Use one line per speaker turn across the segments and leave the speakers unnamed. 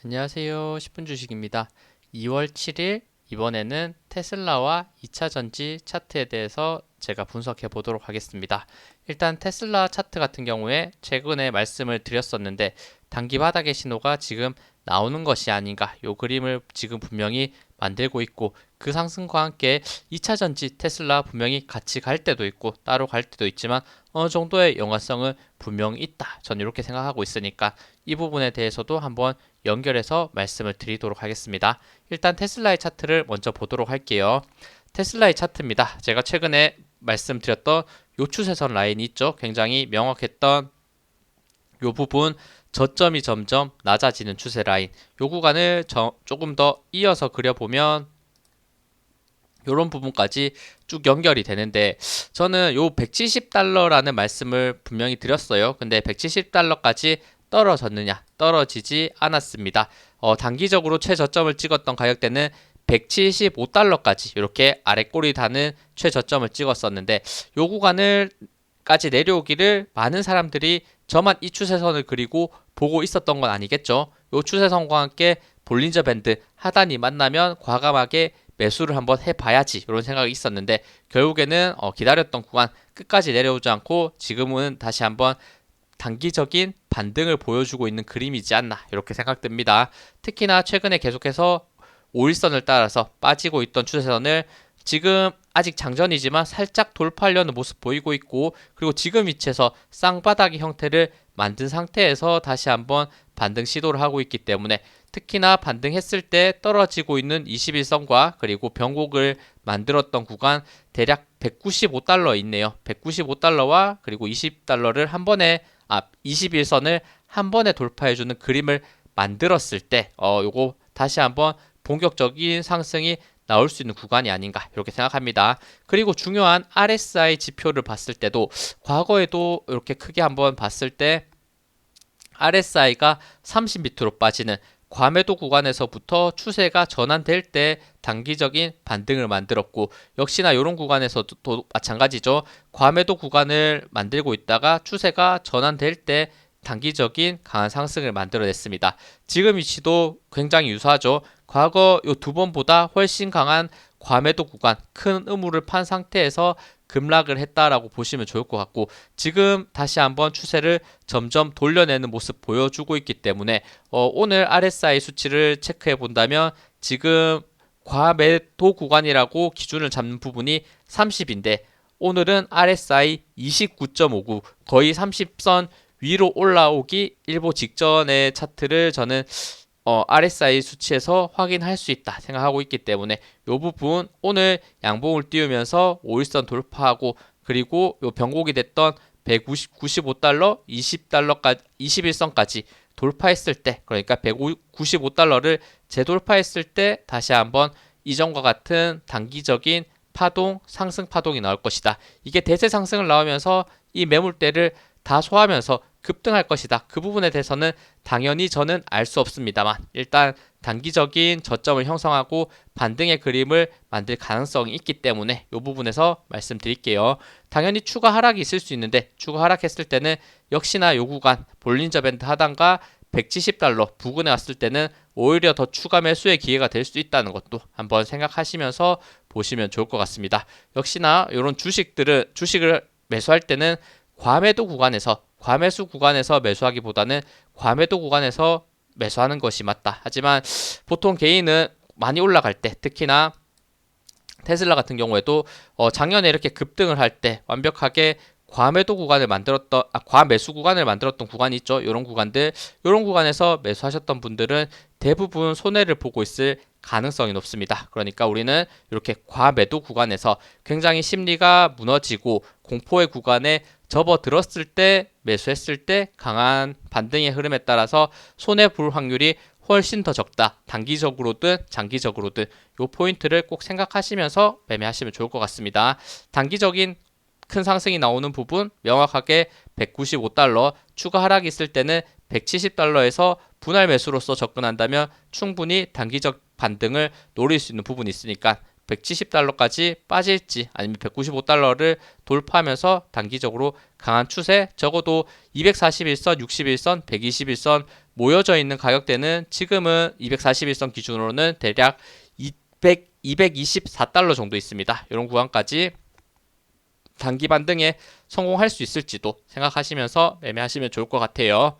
안녕하세요. 10분 주식입니다. 2월 7일 이번에는 테슬라와 2차 전지 차트에 대해서 제가 분석해 보도록 하겠습니다. 일단 테슬라 차트 같은 경우에 최근에 말씀을 드렸었는데 단기 바닥의 신호가 지금 나오는 것이 아닌가, 요 그림을 지금 분명히 만들고 있고, 그 상승과 함께 2차 전지 테슬라 분명히 같이 갈 때도 있고 따로 갈 때도 있지만 어느 정도의 연관성은 분명히 있다, 저는 이렇게 생각하고 있으니까 이 부분에 대해서도 한번 연결해서 말씀을 드리도록 하겠습니다. 일단 테슬라의 차트를 먼저 보도록 할게요. 테슬라의 차트입니다. 제가 최근에 말씀드렸던 요 추세선 라인이 있죠. 굉장히 명확했던 요 부분, 저점이 점점 낮아지는 추세 라인, 요 구간을 조금 더 이어서 그려보면 요런 부분까지 쭉 연결이 되는데, 저는 요 170달러라는 말씀을 분명히 드렸어요. 근데 170달러까지 떨어졌느냐? 떨어지지 않았습니다. 단기적으로 최저점을 찍었던 가격대는 175달러까지 이렇게 아래 꼬리 다는 최저점을 찍었었는데, 요 구간을 까지 내려오기를 많은 사람들이 저만 이 추세선을 그리고 보고 있었던 건 아니겠죠. 요 추세선과 함께 볼린저 밴드 하단이 만나면 과감하게 매수를 한번 해봐야지, 이런 생각이 있었는데 결국에는 기다렸던 구간 끝까지 내려오지 않고 지금은 다시 한번 단기적인 반등을 보여주고 있는 그림이지 않나, 이렇게 생각됩니다. 특히나 최근에 계속해서 5일선을 따라서 빠지고 있던 추세선을 지금 아직 장전이지만 살짝 돌파하려는 모습 보이고 있고, 그리고 지금 위치에서 쌍바닥의 형태를 만든 상태에서 다시 한번 반등 시도를 하고 있기 때문에, 특히나 반등했을 때 떨어지고 있는 21선과 그리고 변곡을 만들었던 구간 대략 195달러 있네요. 195달러와 그리고 20달러를 한 번에 21선을 한 번에 돌파해주는 그림을 만들었을 때 요거 다시 한번 본격적인 상승이 나올 수 있는 구간이 아닌가, 이렇게 생각합니다. 그리고 중요한 RSI 지표를 봤을 때도 과거에도 이렇게 크게 한번 봤을 때 RSI가 30밑으로 빠지는 과매도 구간에서부터 추세가 전환될 때 단기적인 반등을 만들었고, 역시나 이런 구간에서도 마찬가지죠. 과매도 구간을 만들고 있다가 추세가 전환될 때 단기적인 강한 상승을 만들어냈습니다. 지금 위치도 굉장히 유사하죠. 과거 요 두 번보다 훨씬 강한 과매도 구간, 큰 의무를 판 상태에서 급락을 했다라고 보시면 좋을 것 같고, 지금 다시 한번 추세를 점점 돌려내는 모습 보여주고 있기 때문에 오늘 RSI 수치를 체크해 본다면 지금 과매도 구간이라고 기준을 잡는 부분이 30인데 오늘은 RSI 29.59, 거의 30선 위로 올라오기 일보 직전의 차트를 저는 RSI 수치에서 확인할 수 있다 생각하고 있기 때문에 이 부분 오늘 양봉을 띄우면서 5일선 돌파하고, 그리고 요 변곡이 됐던 195달러, 20달러까지 21선까지 돌파했을 때, 그러니까 195달러를 재돌파했을 때 다시 한번 이전과 같은 단기적인 파동, 상승 파동이 나올 것이다. 이게 대세 상승을 나오면서 이 매물대를 다 소화하면서 급등할 것이다. 그 부분에 대해서는 당연히 저는 알 수 없습니다만, 일단 단기적인 저점을 형성하고 반등의 그림을 만들 가능성이 있기 때문에 이 부분에서 말씀드릴게요. 당연히 추가 하락이 있을 수 있는데, 추가 하락했을 때는 역시나 요 구간 볼린저 밴드 하단과 170달러 부근에 왔을 때는 오히려 더 추가 매수의 기회가 될 수 있다는 것도 한번 생각하시면서 보시면 좋을 것 같습니다. 역시나 이런 주식을 매수할 때는 과매수 구간에서 매수하기보다는 과매도 구간에서 매수하는 것이 맞다. 하지만 보통 개인은 많이 올라갈 때, 특히나 테슬라 같은 경우에도 작년에 이렇게 급등을 할 때 완벽하게 과매수 구간을 만들었던 구간이 있죠. 이런 구간에서 매수하셨던 분들은 대부분 손해를 보고 있을 가능성이 높습니다. 그러니까 우리는 이렇게 과매도 구간에서 굉장히 심리가 무너지고 공포의 구간에 접어들었을 때 매수했을 때 강한 반등의 흐름에 따라서 손해 볼 확률이 훨씬 더 적다. 단기적으로든 장기적으로든 이 포인트를 꼭 생각하시면서 매매하시면 좋을 것 같습니다. 단기적인 큰 상승이 나오는 부분 명확하게 195달러, 추가 하락이 있을 때는 170달러에서 분할 매수로서 접근한다면 충분히 단기적 반등을 노릴 수 있는 부분이 있으니까 170달러까지 빠질지 아니면 195달러를 돌파하면서 단기적으로 강한 추세, 적어도 241선, 61선, 121선 모여져 있는 가격대는 지금은 241선 기준으로는 대략 224달러 정도 있습니다. 이런 구간까지 단기 반등에 성공할 수 있을지도 생각하시면서 매매하시면 좋을 것 같아요.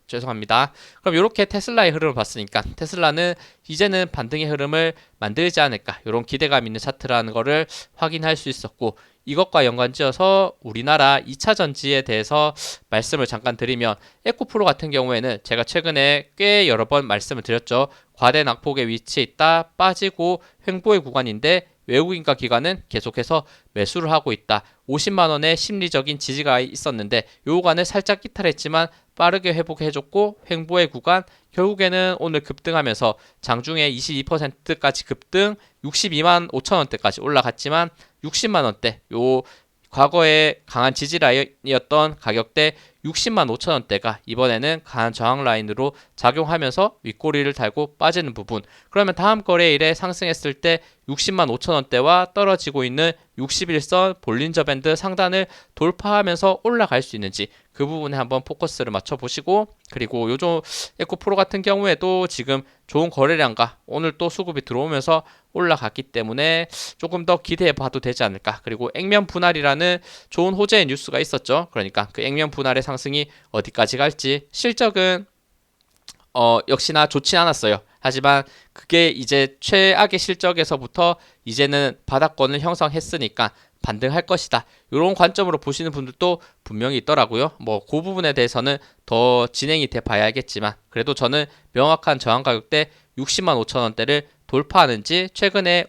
죄송합니다. 그럼 이렇게 테슬라의 흐름을 봤으니까 테슬라는 이제는 반등의 흐름을 만들지 않을까, 이런 기대감 있는 차트라는 거를 확인할 수 있었고, 이것과 연관지어서 우리나라 2차 전지에 대해서 말씀을 잠깐 드리면, 에코프로 같은 경우에는 제가 최근에 꽤 여러 번 말씀을 드렸죠. 과대 낙폭에 위치해 있다, 빠지고 횡보의 구간인데 외국인과 기관은 계속해서 매수를 하고 있다. 50만원의 심리적인 지지가 있었는데 요 구간을 살짝 이탈했지만 빠르게 회복해줬고, 횡보의 구간 결국에는 오늘 급등하면서 장중에 22%까지 급등, 62만 5천원대까지 올라갔지만 60만원대, 요 과거에 강한 지지라인이었던 가격대 60만 5천원대가 이번에는 강한 저항 라인으로 작용하면서 윗꼬리를 달고 빠지는 부분, 그러면 다음 거래일에 상승했을 때 60만 5천원대와 떨어지고 있는 61선 볼린저 밴드 상단을 돌파하면서 올라갈 수 있는지 그 부분에 한번 포커스를 맞춰 보시고, 그리고 요즘 에코프로 같은 경우에도 지금 좋은 거래량과 오늘 또 수급이 들어오면서 올라갔기 때문에 조금 더 기대해 봐도 되지 않을까. 그리고 액면 분할이라는 좋은 호재의 뉴스가 있었죠. 그러니까 그 액면 분할의 상승이 어디까지 갈지, 실적은 역시나 좋지 않았어요. 하지만 그게 이제 최악의 실적에서부터 이제는 바닥권을 형성했으니까 반등할 것이다, 이런 관점으로 보시는 분들도 분명히 있더라고요. 뭐 그 부분에 대해서는 더 진행이 돼 봐야겠지만, 그래도 저는 명확한 저항 가격대 60만 5천원대를 돌파하는지, 최근에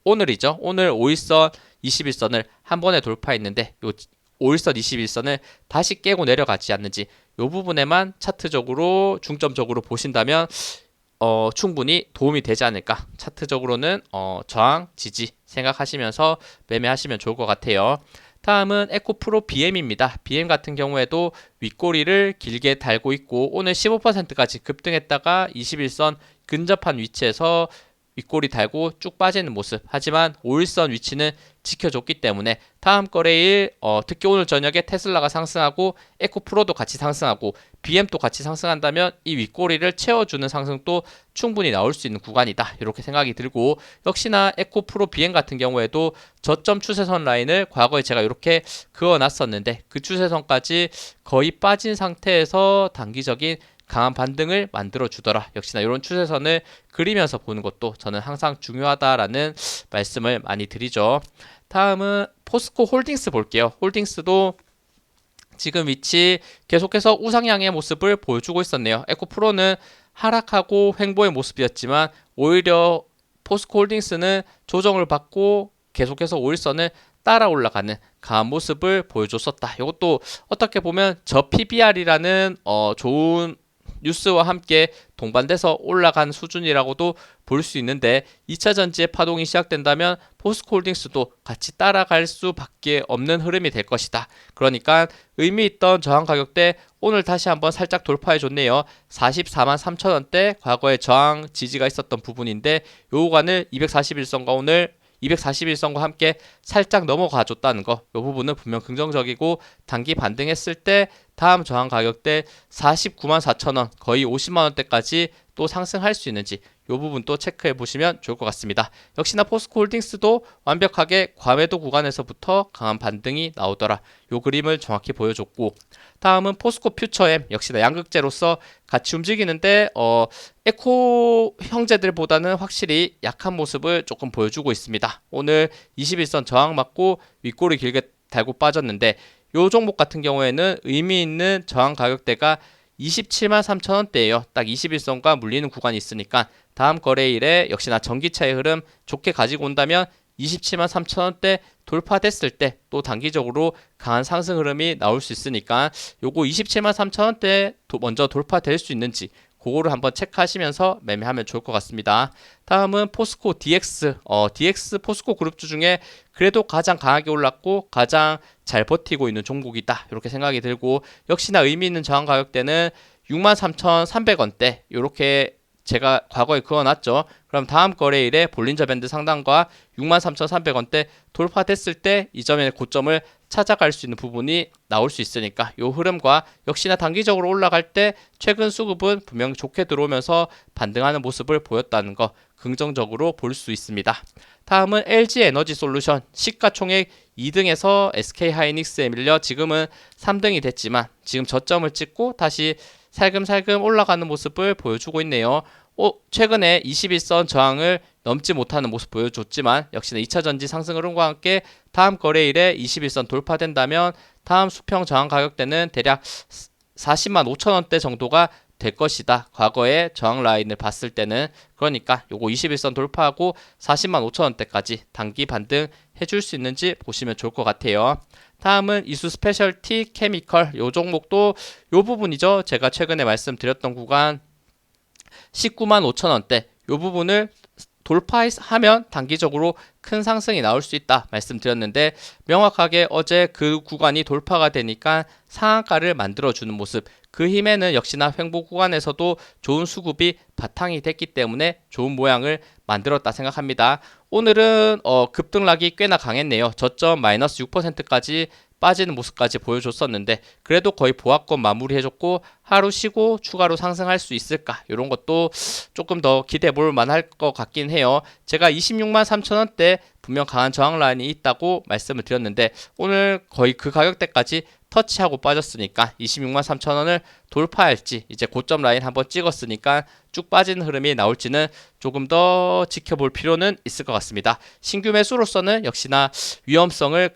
오늘이죠. 오늘 5일선 21선을 한 번에 돌파했는데 요 5일선 21선을 다시 깨고 내려가지 않는지, 요 부분에만 차트적으로 중점적으로 보신다면 충분히 도움이 되지 않을까. 차트적으로는 저항, 지지 생각하시면서 매매하시면 좋을 것 같아요. 다음은 에코프로 BM입니다. BM 같은 경우에도 윗꼬리를 길게 달고 있고 오늘 15%까지 급등했다가 21선 근접한 위치에서 윗꼬리 달고 쭉 빠지는 모습. 하지만 5일선 위치는 지켜줬기 때문에 다음 거래일 특히 오늘 저녁에 테슬라가 상승하고 에코프로도 같이 상승하고 BM도 같이 상승한다면 이 윗꼬리를 채워주는 상승도 충분히 나올 수 있는 구간이다, 이렇게 생각이 들고, 역시나 에코프로 BM 같은 경우에도 저점 추세선 라인을 과거에 제가 이렇게 그어놨었는데 그 추세선까지 거의 빠진 상태에서 단기적인 강한 반등을 만들어 주더라. 역시나 이런 추세선을 그리면서 보는 것도 저는 항상 중요하다라는 말씀을 많이 드리죠. 다음은 포스코 홀딩스 볼게요. 홀딩스도 지금 위치 계속해서 우상향의 모습을 보여주고 있었네요. 에코프로는 하락하고 횡보의 모습이었지만 오히려 포스코 홀딩스는 조정을 받고 계속해서 5일선을 따라 올라가는 강한 모습을 보여줬었다. 이것도 어떻게 보면 저 PBR이라는 좋은 뉴스와 함께 동반돼서 올라간 수준이라고도 볼 수 있는데, 2차 전지의 파동이 시작된다면 포스코홀딩스도 같이 따라갈 수밖에 없는 흐름이 될 것이다. 그러니까 의미 있던 저항 가격대 오늘 다시 한번 살짝 돌파해 줬네요. 44만 3천원대 과거에 저항 지지가 있었던 부분인데 요 구간을 241선과 오늘 241선과 함께 살짝 넘어가 줬다는 거, 이 부분은 분명 긍정적이고, 단기 반등했을 때 다음 저항 가격대 49만 4천원 거의 50만원대까지 또 상승할 수 있는지 이 부분 또 체크해 보시면 좋을 것 같습니다. 역시나 포스코홀딩스도 완벽하게 과매도 구간에서부터 강한 반등이 나오더라, 이 그림을 정확히 보여줬고, 다음은 포스코 퓨처엠, 역시나 양극재로서 같이 움직이는데 에코 형제들보다는 확실히 약한 모습을 조금 보여주고 있습니다. 오늘 21선 저항 맞고 윗꼬리 길게 달고 빠졌는데 요 종목 같은 경우에는 의미 있는 저항 가격대가 27만 3천원대예요. 딱 21선과 물리는 구간이 있으니까 다음 거래일에 역시나 전기차의 흐름 좋게 가지고 온다면 27만 3천원대 돌파됐을 때 또 단기적으로 강한 상승 흐름이 나올 수 있으니까 요거 27만 3천원대 먼저 돌파될 수 있는지 그거를 한번 체크하시면서 매매하면 좋을 것 같습니다. 다음은 포스코 DX. DX 포스코 그룹주 중에 그래도 가장 강하게 올랐고 가장 잘 버티고 있는 종목이다, 이렇게 생각이 들고, 역시나 의미 있는 저항 가격대는 63,300원대 이렇게 제가 과거에 그어놨죠. 그럼 다음 거래일에 볼린저 밴드 상단과 63,300원대 돌파됐을 때 이 점의 고점을 찾아갈 수 있는 부분이 나올 수 있으니까 이 흐름과 역시나 단기적으로 올라갈 때 최근 수급은 분명 좋게 들어오면서 반등하는 모습을 보였다는 거 긍정적으로 볼 수 있습니다. 다음은 LG에너지솔루션 시가총액 2등에서 SK하이닉스에 밀려 지금은 3등이 됐지만 지금 저점을 찍고 다시 살금살금 올라가는 모습을 보여주고 있네요. 최근에 21선 저항을 넘지 못하는 모습 보여줬지만 역시나 2차전지 상승 흐름과 함께 다음 거래일에 21선 돌파된다면 다음 수평 저항 가격대는 대략 40만 5천 원대 정도가 될 것이다. 과거의 저항 라인을 봤을 때는 그러니까 요거 21선 돌파하고 40만 5천 원대까지 단기 반등 해줄 수 있는지 보시면 좋을 것 같아요. 다음은 이수 스페셜티 케미컬 요 종목도 요 부분이죠. 제가 최근에 말씀드렸던 구간 19만 5천 원대 요 부분을 돌파하면 단기적으로 큰 상승이 나올 수 있다 말씀드렸는데 명확하게 어제 그 구간이 돌파가 되니까 상한가를 만들어주는 모습 그 힘에는 역시나 횡보 구간에서도 좋은 수급이 바탕이 됐기 때문에 좋은 모양을 만들었다 생각합니다. 오늘은 급등락이 꽤나 강했네요. 저점 마이너스 6%까지 빠지는 모습까지 보여줬었는데 그래도 거의 보합권 마무리해줬고 하루 쉬고 추가로 상승할 수 있을까 이런 것도 조금 더 기대해 볼 만할 것 같긴 해요. 제가 26만 3천 원대 분명 강한 저항 라인이 있다고 말씀을 드렸는데 오늘 거의 그 가격대까지 터치하고 빠졌으니까 26만 3천 원을 돌파할지 이제 고점 라인 한번 찍었으니까 쭉 빠지는 흐름이 나올지는 조금 더 지켜볼 필요는 있을 것 같습니다. 신규 매수로서는 역시나 위험성을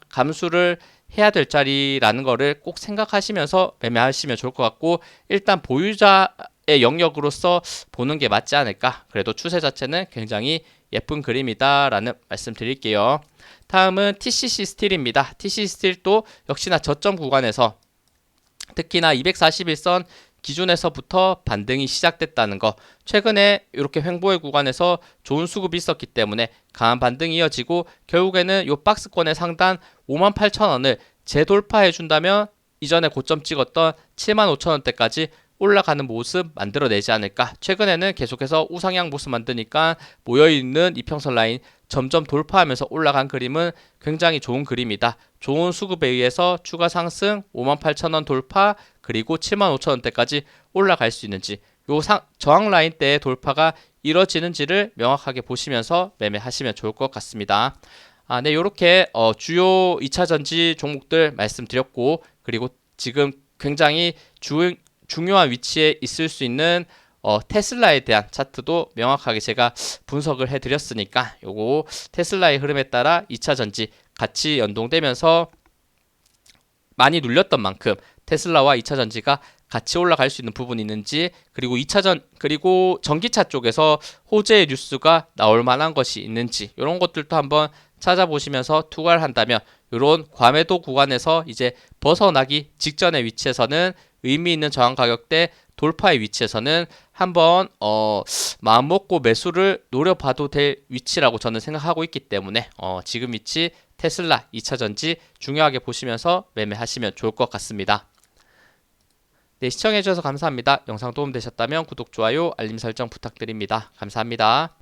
감수를 해야 될 자리라는 거를 꼭 생각하시면서 매매하시면 좋을 것 같고 일단 보유자의 영역으로서 보는 게 맞지 않을까. 그래도 추세 자체는 굉장히 예쁜 그림이다 라는 말씀 드릴게요. 다음은 TCC 스틸입니다. TCC 스틸도 역시나 저점 구간에서 특히나 241선 기준에서부터 반등이 시작됐다는 거 최근에 이렇게 횡보의 구간에서 좋은 수급이 있었기 때문에 강한 반등이 이어지고 결국에는 이 박스권의 상단 58,000원을 재돌파해 준다면 이전에 고점 찍었던 75,000원대까지 올라가는 모습 만들어내지 않을까. 최근에는 계속해서 우상향 모습 만드니까 모여있는 이평선 라인 점점 돌파하면서 올라간 그림은 굉장히 좋은 그림이다. 좋은 수급에 의해서 추가 상승 58,000원 돌파 그리고 75,000원대까지 올라갈 수 있는지 요 저항 라인 때의 돌파가 이뤄지는지를 명확하게 보시면서 매매하시면 좋을 것 같습니다. 네, 요렇게 주요 2차 전지 종목들 말씀드렸고 그리고 지금 굉장히 중요한 위치에 있을 수 있는 테슬라에 대한 차트도 명확하게 제가 분석을 해드렸으니까 요거 테슬라의 흐름에 따라 2차 전지 같이 연동되면서 많이 눌렸던 만큼 테슬라와 2차 전지가 같이 올라갈 수 있는 부분이 있는지 그리고 그리고 전기차 쪽에서 호재의 뉴스가 나올 만한 것이 있는지 이런 것들도 한번 찾아보시면서 투자를 한다면 이런 과매도 구간에서 이제 벗어나기 직전의 위치에서는 의미 있는 저항 가격대 돌파의 위치에서는 한번 마음 먹고 매수를 노려봐도 될 위치라고 저는 생각하고 있기 때문에 지금 위치 테슬라 2차 전지 중요하게 보시면서 매매하시면 좋을 것 같습니다. 네, 시청해주셔서 감사합니다. 영상 도움되셨다면 구독, 좋아요, 알림 설정 부탁드립니다. 감사합니다.